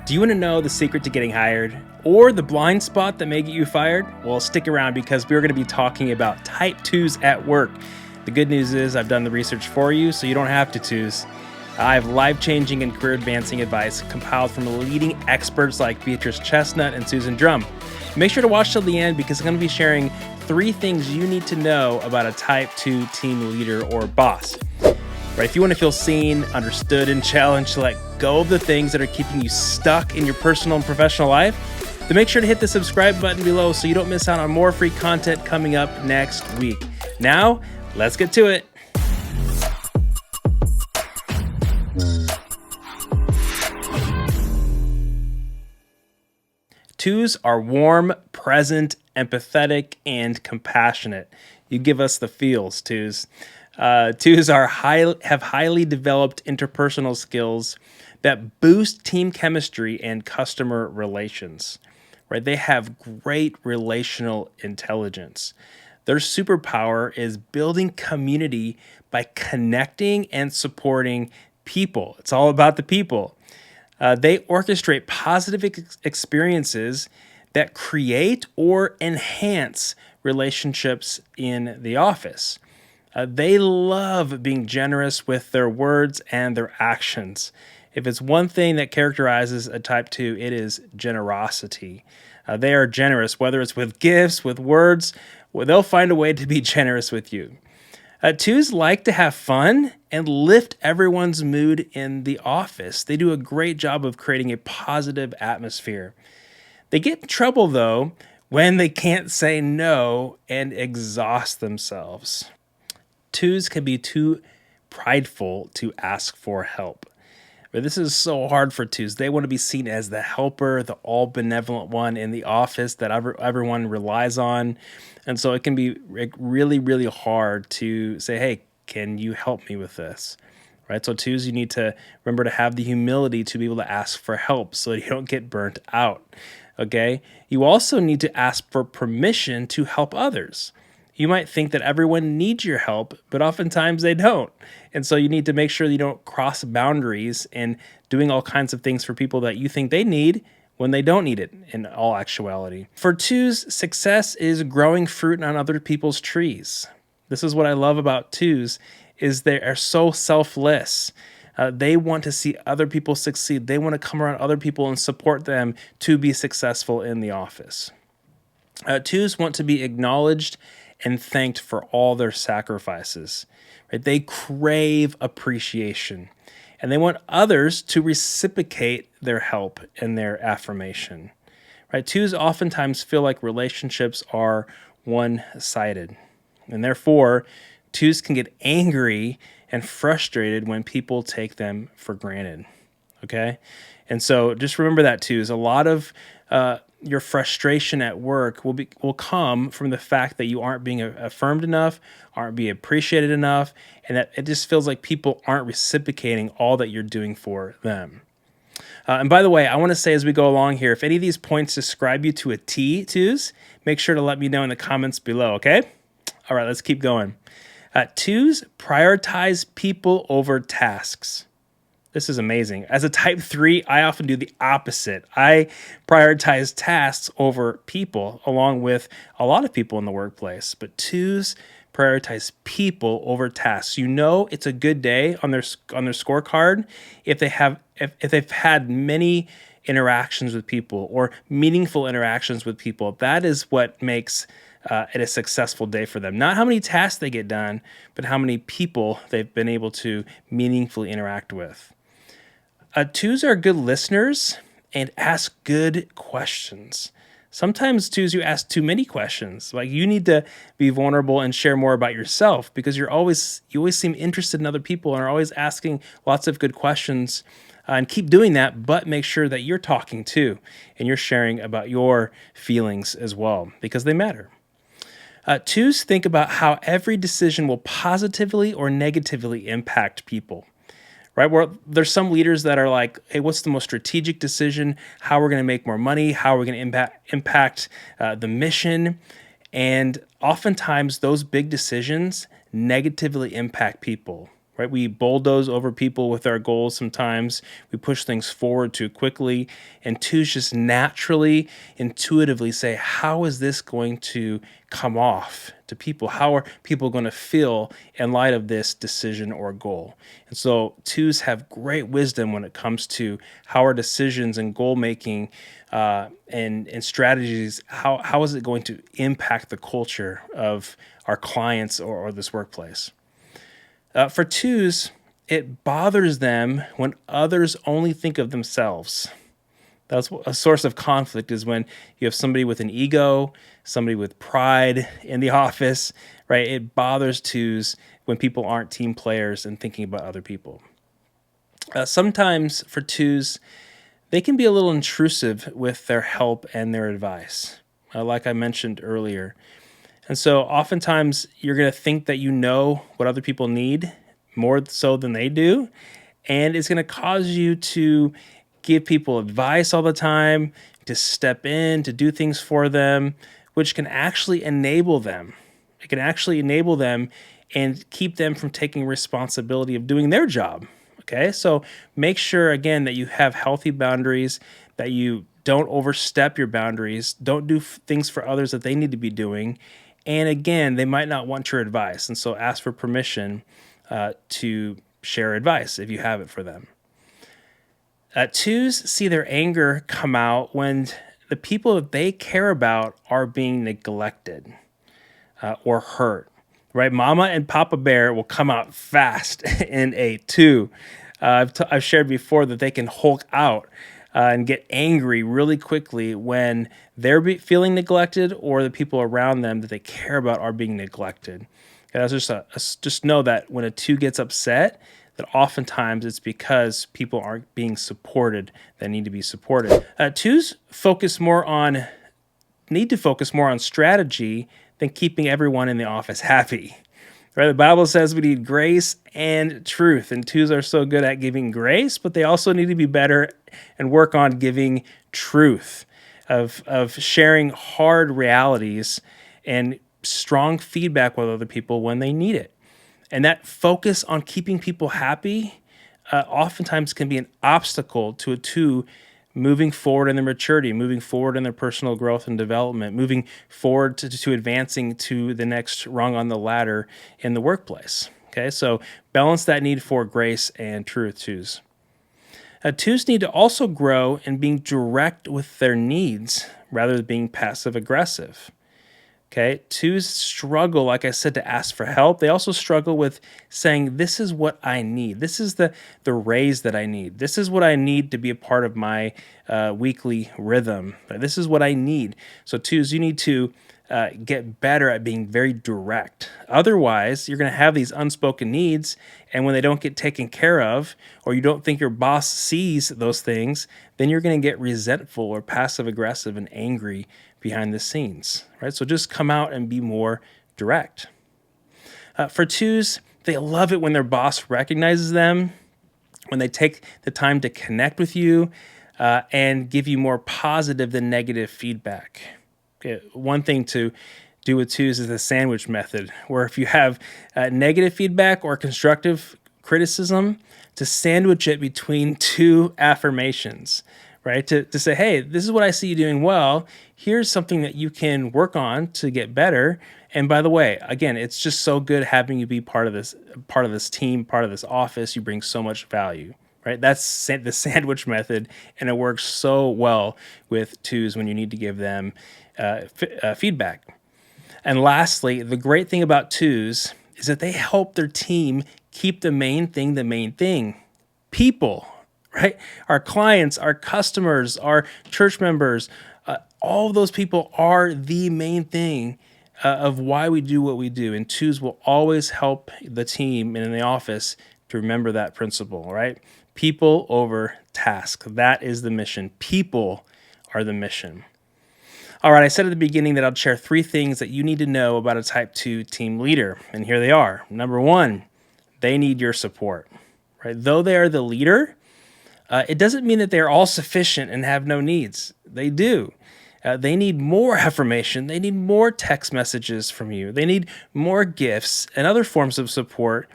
Do you want to know the secret to getting hired or the blind spot that may get you fired? Well, stick around because we're going to be talking about type 2s at work. The good news is I've done the research for you, so you don't have to twos. I have life-changing and career-advancing advice compiled from leading experts like Beatrice, Chestnut, and Drumm. Make sure to watch till the end because I'm going to be sharing 3 things you need to know about a type 2 team leader or boss. Right, if you want to feel seen, understood, and challenged to let go of the things that are keeping you stuck in your personal and professional life, then make sure to hit the subscribe button below so you don't miss out on more free content coming up next week. Now, let's get to it. Twos are warm, present, empathetic, and compassionate. You give us the feels, twos. Twos have highly developed interpersonal skills that boost team chemistry and customer relations. Right? They have great relational intelligence. Their superpower is building community by connecting and supporting people. It's all about the people. They orchestrate positive experiences that create or enhance relationships in the office. They love being generous with their words and their actions. If it's one thing that characterizes a type 2, it is generosity. They are generous, whether it's with gifts, with words, they'll find a way to be generous with you. Twos like to have fun and lift everyone's mood in the office. They do a great job of creating a positive atmosphere. They get in trouble, though, when they can't say no and exhaust themselves. Twos can be too prideful to ask for help. But this is so hard for twos. They want to be seen as the helper, the all-benevolent one in the office that everyone relies on. And so it can be really, really hard to say, hey, can you help me with this? Right? So twos, you need to remember to have the humility to be able to ask for help so you don't get burnt out. Okay? You also need to ask for permission to help others. You might think that everyone needs your help, but oftentimes they don't. And so you need to make sure that you don't cross boundaries and doing all kinds of things for people that you think they need when they don't need it in all actuality. For twos, success is growing fruit on other people's trees. This is what I love about twos is they are so selfless. They want to see other people succeed. They want to come around other people and support them to be successful in the office. Twos want to be acknowledged and thanked for all their sacrifices. Right? They crave appreciation, and they want others to reciprocate their help and their affirmation. Right? Twos oftentimes feel like relationships are one-sided, and therefore, twos can get angry and frustrated when people take them for granted. Okay? And so just remember that, twos. A lot of your frustration at work will come from the fact that you aren't being affirmed enough, aren't being appreciated enough, and that it just feels like people aren't reciprocating all that you're doing for them. And by the way, I want to say as we go along here, if any of these points describe you to a T, twos, make sure to let me know in the comments below, okay? All right, let's keep going. Twos prioritize people over tasks. This is amazing. As a type 3, I often do the opposite. I prioritize tasks over people, along with a lot of people in the workplace. But twos prioritize people over tasks. You know it's a good day on their scorecard if they've had many interactions with people or meaningful interactions with people. That is what makes it a successful day for them. Not how many tasks they get done, but how many people they've been able to meaningfully interact with. Twos are good listeners and ask good questions. Sometimes twos, you ask too many questions. Like you need to be vulnerable and share more about yourself because you always seem interested in other people and are always asking lots of good questions. And keep doing that, but make sure that you're talking too and you're sharing about your feelings as well because they matter. Twos think about how every decision will positively or negatively impact people. Right? Where there's some leaders that are like, hey, what's the most strategic decision? How we're going to make more money? How are we going to impact the mission? And oftentimes those big decisions negatively impact people. Right? right? We bulldoze over people with our goals sometimes. We push things forward too quickly. And twos just naturally, intuitively say, how is this going to come off to people? How are people going to feel in light of this decision or goal? And so twos have great wisdom when it comes to how our decisions and goal making and strategies, how is it going to impact the culture of our clients or this workplace? For twos, it bothers them when others only think of themselves. That's a source of conflict, is when you have somebody with an ego, somebody with pride in the office, right? It bothers twos when people aren't team players and thinking about other people. Sometimes for twos, they can be a little intrusive with their help and their advice, like I mentioned earlier. And so oftentimes you're going to think that you know what other people need more so than they do. And it's going to cause you to give people advice all the time, to step in, to do things for them, which can actually enable them. It can actually enable them and keep them from taking responsibility of doing their job. Okay, so make sure, again, that you have healthy boundaries, that you don't overstep your boundaries, don't do things for others that they need to be doing. And again, they might not want your advice. And so ask for permission to share advice if you have it for them. Twos see their anger come out when the people that they care about are being neglected or hurt, right? Mama and Papa Bear will come out fast in a two. I've shared before that they can hulk out and get angry really quickly when they're feeling neglected or the people around them that they care about are being neglected. Okay, that's just know that when a two gets upset, that oftentimes it's because people aren't being supported that need to be supported. Twos need to focus more on strategy than keeping everyone in the office happy. Right? The Bible says we need grace and truth, and twos are so good at giving grace, but they also need to be better and work on giving truth, of sharing hard realities and strong feedback with other people when they need it. And that focus on keeping people happy oftentimes can be an obstacle to a two moving forward in their maturity, moving forward in their personal growth and development, moving forward to advancing to the next rung on the ladder in the workplace. Okay, so balance that need for grace and truth, twos. Twos need to also grow in being direct with their needs rather than being passive aggressive. Okay, twos struggle, like I said, to ask for help. They also struggle with saying, this is what I need. This is the raise that I need. This is what I need to be a part of my weekly rhythm. This is what I need. So twos, you need to get better at being very direct. Otherwise, you're going to have these unspoken needs, and when they don't get taken care of, or you don't think your boss sees those things, then you're going to get resentful or passive aggressive and angry behind the scenes, right? So just come out and be more direct. For twos, they love it when their boss recognizes them, when they take the time to connect with you and give you more positive than negative feedback. Okay, one thing to do with twos is the sandwich method, where if you have negative feedback or constructive criticism, to sandwich it between two affirmations, right? To say, hey, this is what I see you doing well. Here's something that you can work on to get better. And by the way, again, it's just so good having you be part of this team, part of this office. You bring so much value, right? That's the sandwich method, and it works so well with twos when you need to give them feedback. And lastly, the great thing about twos is that they help their team keep the main thing, people, right? Our clients, our customers, our church members, all of those people are the main thing of why we do what we do. And twos will always help the team and in the office to remember that principle, right? People over task. That is the mission. People are the mission. All right, I said at the beginning that I'd share 3 things that you need to know about a type 2 team leader. And here they are. Number 1, they need your support, right? Though they are the leader, it doesn't mean that they're all sufficient and have no needs. They do. They need more affirmation. They need more text messages from you. They need more gifts and other forms of support.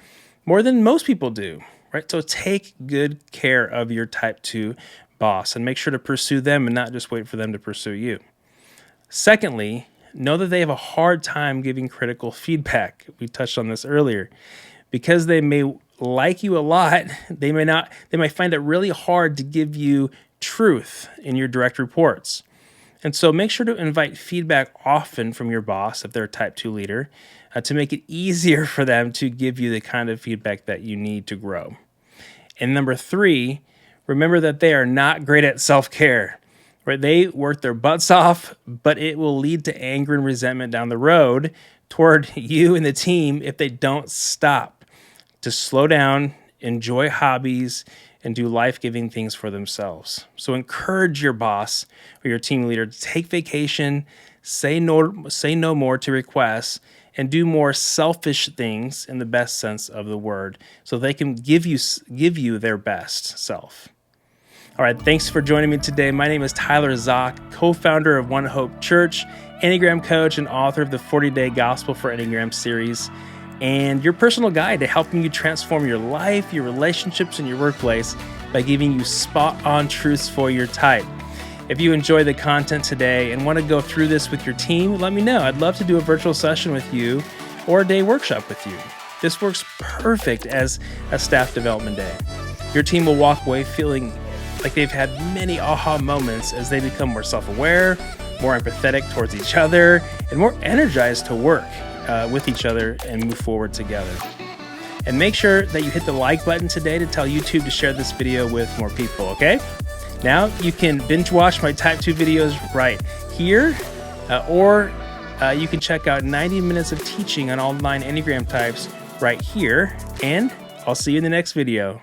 more than most people do, right? So take good care of your type 2 boss and make sure to pursue them and not just wait for them to pursue you. Secondly, know that they have a hard time giving critical feedback. We touched on this earlier. Because they may like you a lot, they might find it really hard to give you truth in your direct reports. And so make sure to invite feedback often from your boss, if they're a type 2 leader, to make it easier for them to give you the kind of feedback that you need to grow. And number 3, remember that they are not great at self-care. Right? They work their butts off, but it will lead to anger and resentment down the road toward you and the team if they don't stop to slow down, enjoy hobbies, and do life-giving things for themselves. So encourage your boss or your team leader to take vacation, say no more to requests, and do more selfish things in the best sense of the word, so they can give you their best self. All right, thanks for joining me today. My name is Tyler Zock, co-founder of One Hope Church, Enneagram coach, and author of the 40-Day Gospel for Enneagram series, and your personal guide to helping you transform your life, your relationships, and your workplace by giving you spot-on truths for your type. If you enjoy the content today and want to go through this with your team, let me know. I'd love to do a virtual session with you or a day workshop with you. This works perfect as a staff development day. Your team will walk away feeling like they've had many aha moments as they become more self-aware, more empathetic towards each other, and more energized to work with each other and move forward together. And make sure that you hit the like button today to tell YouTube to share this video with more people, okay? Now you can binge watch my type 2 videos right here, or you can check out 90 minutes of teaching on all 9 Enneagram types right here, and I'll see you in the next video.